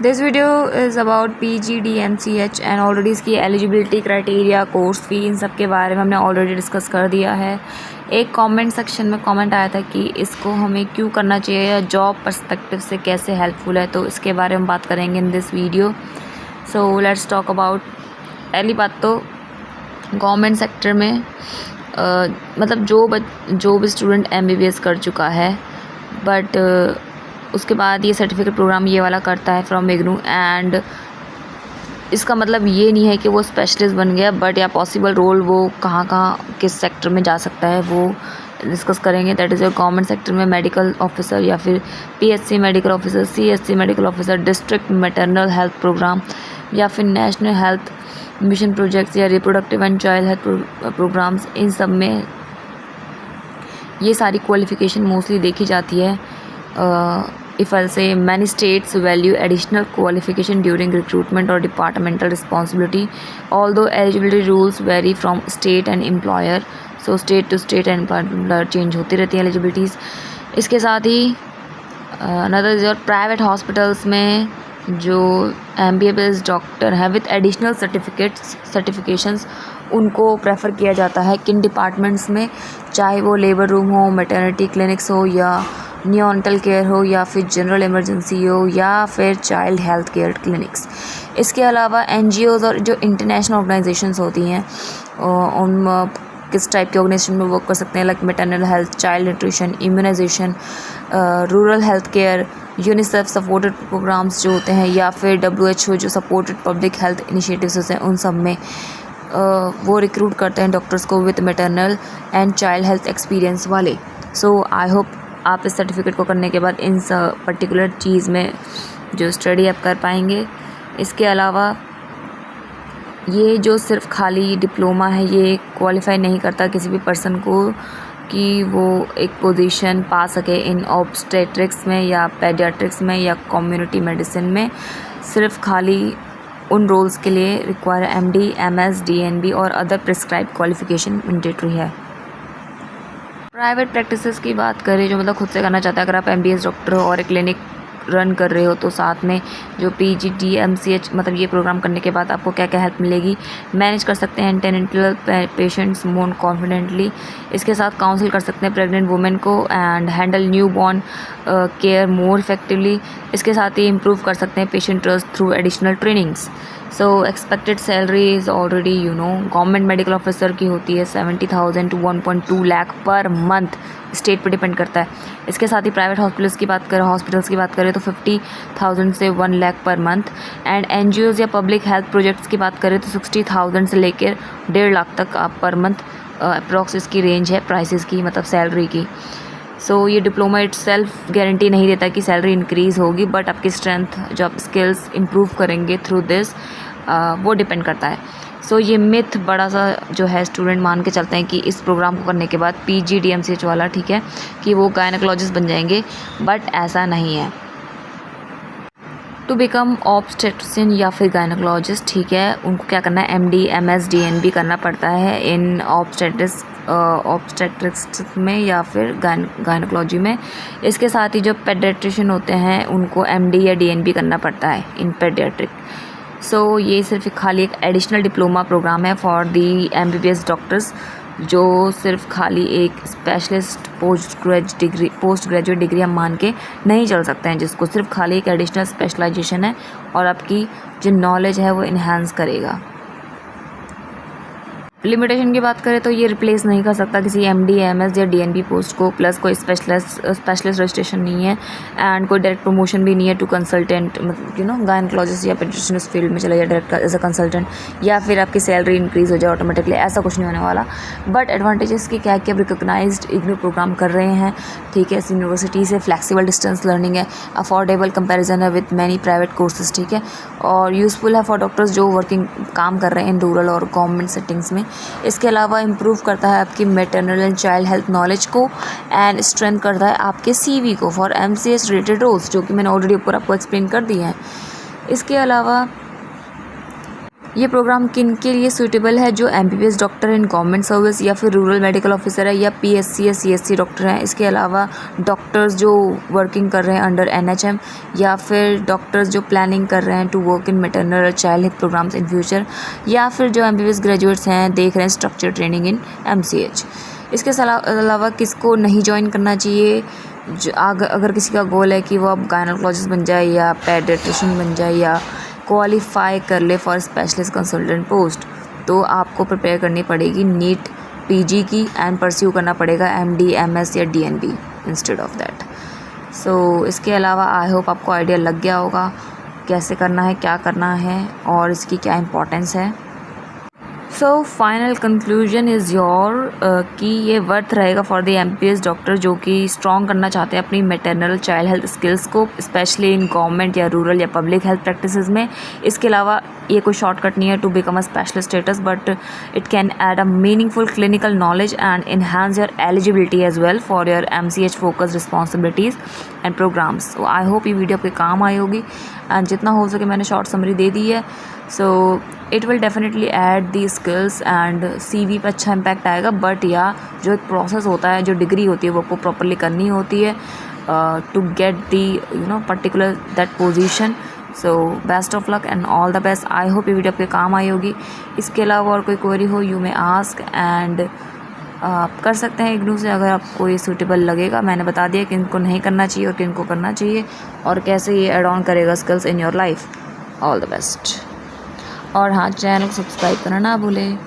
This video is about PGDMCH and already इसकी eligibility criteria, course फ़ी, इन सब के बारे में हमने ऑलरेडी डिस्कस कर दिया है। एक कमेंट सेक्शन में कमेंट आया था कि इसको हमें क्यों करना चाहिए या जॉब पर्सपेक्टिव से कैसे हेल्पफुल है, तो इसके बारे में बात करेंगे in this video. So let's talk about. पहली बात तो गवर्नमेंट सेक्टर में मतलब जो भी स्टूडेंट MBBS कर चुका है बट उसके बाद ये सर्टिफिकेट प्रोग्राम ये वाला करता है फ्रॉम इग्नू, एंड इसका मतलब ये नहीं है कि वो स्पेशलिस्ट बन गया, बट या पॉसिबल रोल वो कहाँ किस सेक्टर में जा सकता है वो डिस्कस करेंगे। That is your government sector में मेडिकल ऑफिसर या फिर PHC medical officer, CHC medical officer, district maternal health programme या फिर नेशनल हेल्थ मिशन प्रोजेक्ट्स या reproductive and child health programmes. इन सब में ये सारी क्वालिफ़िकेशन मोस्टली देखी जाती है। If I'll say, many states value additional qualification during recruitment or departmental responsibility, although eligibility rules vary from state and employer. So state to state and employer change होती रहती है eligibilities। इसके साथ ही another is your private hospitals में जो MBBS doctor हैं with additional certifications उनको prefer किया जाता है किन डिपार्टमेंट्स में, चाहे वो लेबर रूम हो, मैटरनिटी क्लिनिक्स हो या न्यूनेटल केयर हो या फिर जनरल इमरजेंसी हो या फिर चाइल्ड हेल्थ केयर क्लिनिक्स। इसके अलावा NGOs और जो इंटरनेशनल ऑर्गेनाइजेशंस होती हैं उन किस टाइप के ऑर्गेनाइजेशन में वर्क कर सकते हैं, like maternal health, child nutrition, immunisation, rural health care, UNICEF supported programmes जो होते हैं या फिर WHO जो सपोर्टेड पब्लिक हेल्थ इनिशिएटिव्स होते हैं, उन सब में वो रिक्रूट करते हैं डॉक्टर्स को with maternal and child health experience वाले। सो आई होप आप इस सर्टिफिकेट को करने के बाद इन पर्टिकुलर चीज़ में जो स्टडी आप कर पाएंगे। इसके अलावा ये जो सिर्फ खाली डिप्लोमा है ये क्वालिफाई नहीं करता किसी भी पर्सन को कि वो एक पोजीशन पा सके इन ऑब्स्टेट्रिक्स में या पेडियाट्रिक्स में या कम्युनिटी मेडिसिन में। सिर्फ खाली उन रोल्स के लिए रिक्वायर MD, MS, DNB और अदर प्रिस्क्राइब क्वालिफिकेशन मैंडेटरी है। प्राइवेट प्रैक्टिसेस की बात करें जो मतलब खुद से करना चाहता है, अगर आप MBBS डॉक्टर हो और एक क्लिनिक रन कर रहे हो तो साथ में जो PGDMCH मतलब ये प्रोग्राम करने के बाद आपको क्या क्या हेल्प मिलेगी, मैनेज कर सकते हैं एंटेनेंटल पेशेंट्स मोर कॉन्फिडेंटली। इसके साथ काउंसिल कर सकते हैं प्रेग्नेंट वुमेन को and handle new born care more effectively. इसके साथ ही इम्प्रूव कर सकते हैं patient trust through additional trainings. So expected salary is already government medical officer की होती है 70,000 to 1.2 lakh per month, state पे डिपेंड करता है। इसके साथ ही प्राइवेट हॉस्पिटल्स की बात करें तो 50,000 से 1 lakh per month, and NGOs या पब्लिक हेल्थ प्रोजेक्ट्स की बात करें तो 60,000 से लेकर 1.5 लाख तक आप पर मंथ अप्रॉक्स इसकी रेंज है प्राइसेस की, मतलब सैलरी की। सो ये डिप्लोमा इटसेल्फ गारंटी नहीं देता कि सैलरी इंक्रीज़ होगी, बट आपकी स्ट्रेंथ जो आप स्किल्स इम्प्रूव करेंगे थ्रू दिस वो डिपेंड करता है। सो ये मिथ बड़ा सा जो है स्टूडेंट मान के चलते हैं कि इस प्रोग्राम को करने के बाद PGDMCH वाला ठीक है कि वो गायनेकोलॉजिस्ट बन जाएंगे, बट ऐसा नहीं है। टू बिकम ऑब्स्टेट्रिशियन या फिर गायनेकोलॉजिस्ट ठीक है, उनको क्या करना है, MD, MS, DNB करना पड़ता है इन ऑब्स्टेट्रिक्स में या फिर गायनेकोलॉजी में। इसके साथ ही जो पेडियाट्रिशियन होते हैं उनको MD या DNB करना पड़ता है इन पेडियाट्रिक। सो ये सिर्फ खाली एक एडिशनल डिप्लोमा प्रोग्राम है फॉर दी MBBS डॉक्टर्स जो सिर्फ खाली एक स्पेशलिस्ट पोस्ट ग्रेजुएट डिग्री हम मान के नहीं चल सकते हैं, जिसको सिर्फ खाली एक एडिशनल स्पेशलाइजेशन है और आपकी जो नॉलेज है वो इन्हांस करेगा। लिमिटेशन की बात करें तो ये रिप्लेस नहीं कर सकता किसी MD, MS या DNB पोस्ट को, प्लस कोई स्पेशलिस्ट रजिस्ट्रेशन नहीं है एंड कोई डायरेक्ट प्रमोशन भी नहीं है टू कंसल्टेंट, मतलब गायनेकोलॉजिस्ट या पेडियाट्रिशियन उस फील्ड में चला जाए डायरेक्ट एज अ कंसल्टेंट या फिर आपकी सैलरी इंक्रीज़ हो जाए ऑटोमेटिकली, ऐसा कुछ नहीं होने वाला। बट एडवांटेजेस की क्या है कि आप रिकोगनाइज्ड इग्नू प्रोग्राम कर रहे हैं ठीक है, इस यूनिवर्सिटी से फ्लैक्सीबल डिस्टेंस लर्निंग है, अफोर्डेबल कंपेरिजन है विद मैनी प्राइवेट कोर्सेज ठीक है, और यूज़फुल है फॉर डॉक्टर्स जो वर्किंग काम कर रहे हैं इन रूरल और गवर्नमेंट सेटिंग्स में। इसके अलावा इम्प्रूव करता है आपकी maternal and child health knowledge को एंड स्ट्रेंथ करता है आपके CV को फॉर MCH रिलेटेड रोल्स, जो कि मैंने ऑलरेडी ऊपर आपको एक्सप्लेन कर दी हैं। इसके अलावा ये प्रोग्राम किन के लिए सूटेबल है? जो MBBS doctor in government service या फिर रूरल मेडिकल ऑफिसर है या पीएससी या सीएससी डॉक्टर हैं। इसके अलावा डॉक्टर्स जो वर्किंग कर रहे हैं अंडर एनएचएम या फिर डॉक्टर्स जो प्लानिंग कर रहे हैं टू वर्क इन मैटरनल और child health programmes in future, या फिर जो एमबीबीएस ग्रेजुएट्स हैं देख रहे हैं स्ट्रक्चर ट्रेनिंग इन एमसीएच। इसके अलावा किसको नहीं ज्वाइन करना चाहिए? जो अगर किसी का गोल है कि वो अब गायनोकोलॉजिस्ट बन जाए या पेडियाट्रिशियन बन जाए या क्वालिफाई कर ले फॉर स्पेशलिस्ट कंसल्टेंट पोस्ट, तो आपको प्रिपेयर करनी पड़ेगी नीट पीजी की एंड परस्यू करना पड़ेगा एमडी एमएस या डीएनबी इंस्टेड ऑफ दैट। सो इसके अलावा आई होप आपको आइडिया लग गया होगा कैसे करना है, क्या करना है और इसकी क्या इंपॉर्टेंस है। So final conclusion is your कि ये वर्थ रहेगा फॉर द एमपीएस डॉक्टर जो कि स्ट्रॉन्ग करना चाहते हैं अपनी मैटरनल चाइल्ड हेल्थ स्किल्स को, स्पेशली इन गवर्नमेंट या रूरल या पब्लिक हेल्थ प्रैक्टिसेस में। इसके अलावा ये कोई शॉर्टकट नहीं है to become a specialist status, but it can add a meaningful clinical knowledge and enhance your eligibility as well for your MCH focus responsibilities and programmes. So I hope ये video आपके काम आई होगी and जितना हो सके मैंने short summary दे दी है। So it will definitely add the skills and CV पे अच्छा इम्पैक्ट आएगा, बट या जो एक प्रोसेस होता है, जो डिग्री होती है वो आपको प्रॉपरली करनी होती है to get the particular that position. So best of luck and all the best. I hope ये वीडियो आपके काम आई होगी। इसके अलावा और कोई क्वेरी हो यू मे आस्क एंड आप कर सकते हैं इग्नू से अगर आपको ये सूटेबल लगेगा। मैंने बता दिया कि इनको नहीं करना चाहिए और किनको करना चाहिए और कैसे ये एड ऑन करेगा skills in your life. All the best. और हाँ, चैनल को सब्सक्राइब करना ना भूलें।